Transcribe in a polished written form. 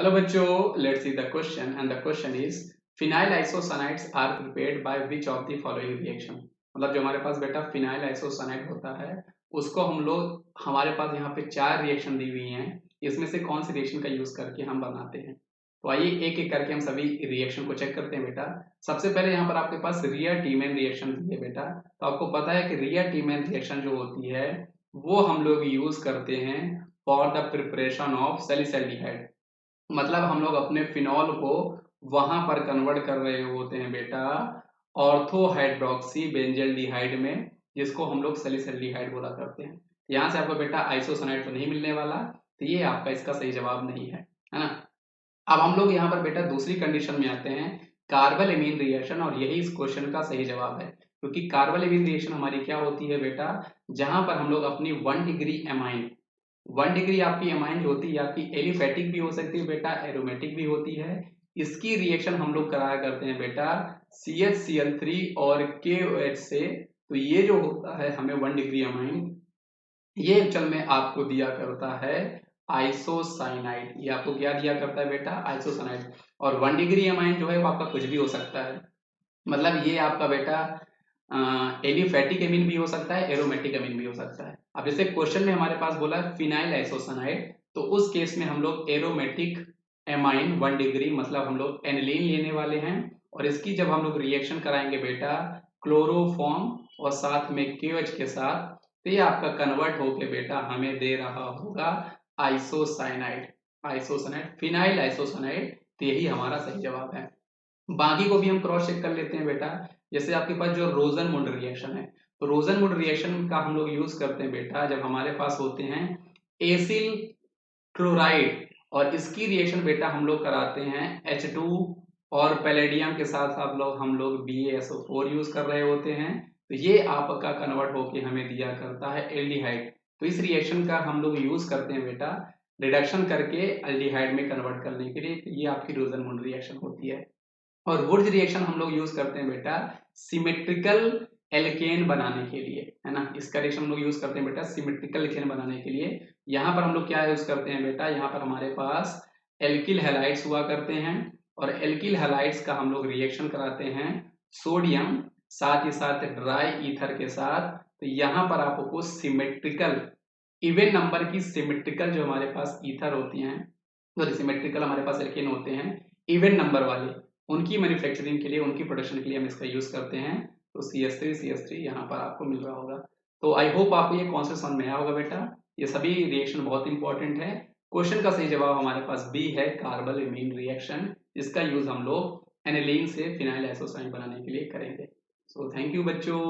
Hello बच्चों, let's see the question and the question is phenyl isocyanides are prepared by which of the following reaction. मतलब जो हमारे पास बेटा phenyl isocyanide होता है उसको हम लोग हमारे पास यहाँ पे 4 रिएक्शन दी हुई हैं। इसमें से कौन सी रिएक्शन का यूज करके हम बनाते हैं। तो आइए एक एक करके हम सभी रिएक्शन को चेक करते हैं बेटा। सबसे पहले यहाँ पर आपके पास रिया-टीमैन रिएक्शन दी है बेटा। तो आपको पता है कि रिया-टीमैन रिएक्शन जो होती है वो हम लोग यूज करते हैं फॉर द प्रिपरेशन ऑफ सैलिसैल्डिहाइड। मतलब हम लोग अपने फिनॉल को वहां पर कन्वर्ट कर रहे होते हैं बेटा ऑर्थो हाइड्रोक्सी बेंजल्डिहाइड में, जिसको हम लोग सैलिसैल्डिहाइड बोला करते हैं। यहाँ से आपको बेटा आइसोसाइनाइड तो नहीं मिलने वाला, तो ये आपका इसका सही जवाब नहीं है ना। अब हम लोग यहाँ पर बेटा दूसरी कंडीशन में आते हैं, कार्बल एमीन रिएक्शन, और यही इस क्वेश्चन का सही जवाब है। क्योंकि कार्बल एमीन रिएक्शन हमारी क्या होती है बेटा, जहां पर हम लोग अपनी 1 डिग्री एमाइन 1 डिग्री आपकी एमाइन जो होती है आपकी एलिफेटिक भी हो सकती है बेटा, एरोमेटिक भी होती है। इसकी रिएक्शन हम लोग कराया करते हैं बेटा CHCl3 और KOH से। तो ये जो होता है हमें 1 डिग्री एमाइन, ये एक्चुअल में आपको दिया करता है आइसोसाइनाइड। ये आपको क्या दिया करता है बेटा, आइसोसाइनाइड। और 1 डिग्री एमाइन जो है वो आपका कुछ भी हो सकता है। मतलब ये आपका बेटा एलिफैटिक एमीन भी हो सकता है, एरोमेटिक एमीन भी हो सकता है। अब जैसे क्वेश्चन में हमारे पास बोला है फिनाइल आइसोसाइनाइड, तो उस केस में हम लोग एरोमेटिक एमाइन 1 डिग्री मतलब हम लोग एनिलीन लेने वाले हैं। और इसकी जब हम लोग रिएक्शन कराएंगे बेटा क्लोरोफॉर्म और साथ में KOH के साथ, तो ये आपका कन्वर्ट होके बेटा हमें दे रहा होगा आइसोसाइनाइड। आइसोसाइनाइड फिनाइल आइसोसाइनाइड, तो यही हमारा सही जवाब है। बाकी को भी हम क्रॉस चेक कर लेते हैं बेटा। जैसे आपके पास जो रोजनवुड रिएक्शन है, तो रोजनवुड रिएक्शन का हम लोग यूज करते हैं बेटा जब हमारे पास होते हैं एसिल क्लोराइड, और इसकी रिएक्शन बेटा हम लोग कराते हैं H2 और पैलेडियम के साथ हम लोग BaSO4 यूज कर रहे होते हैं। तो ये आपका कन्वर्ट होके हमें दिया करता है एल्डिहाइड। तो इस रिएक्शन का हम लोग यूज करते हैं बेटा रिडक्शन करके एल्डिहाइड में कन्वर्ट करने के लिए। तो ये आपकी रोजनवुड रिएक्शन होती है। और वुड्स रिएक्शन हम लोग यूज करते हैं बेटा सिमेट्रिकल एल्केन बनाने के लिए, है ना। इसका रिएक्शन हम लोग यूज करते हैं बेटा सिमेट्रिकल एल्केन बनाने के लिए। यहाँ पर हम लोग क्या यूज करते हैं बेटा, यहाँ पर हमारे पास एल्किल हैलाइड्स हुआ करते हैं, और एल्किल हैलाइड्स का हम लोग रिएक्शन कराते हैं सोडियम साथ ही साथ ड्राई ईथर के साथ। तो यहाँ पर आपको सिमेट्रिकल इवन नंबर की सिमेट्रिकल जो हमारे पास ईथर होती हैं, जो सिमेट्रिकल हमारे पास एल्केन होते हैं इवन नंबर वाले, उनकी मैन्युफैक्चरिंग के लिए, उनकी प्रोडक्शन के लिए हम इसका यूज करते हैं। तो CH3 यहाँ पर आपको मिल रहा होगा। तो आई होप आपको ये कॉन्सेप्ट समझ में आया होगा बेटा। ये सभी रिएक्शन बहुत इंपॉर्टेंट है। क्वेश्चन का सही जवाब हमारे पास बी है, कार्बल एमीन रिएक्शन, जिसका यूज हम लोग एनिलीन से फिनाइल आइसोसाइनाइड बनाने के लिए करेंगे। सो थैंक यू बच्चों।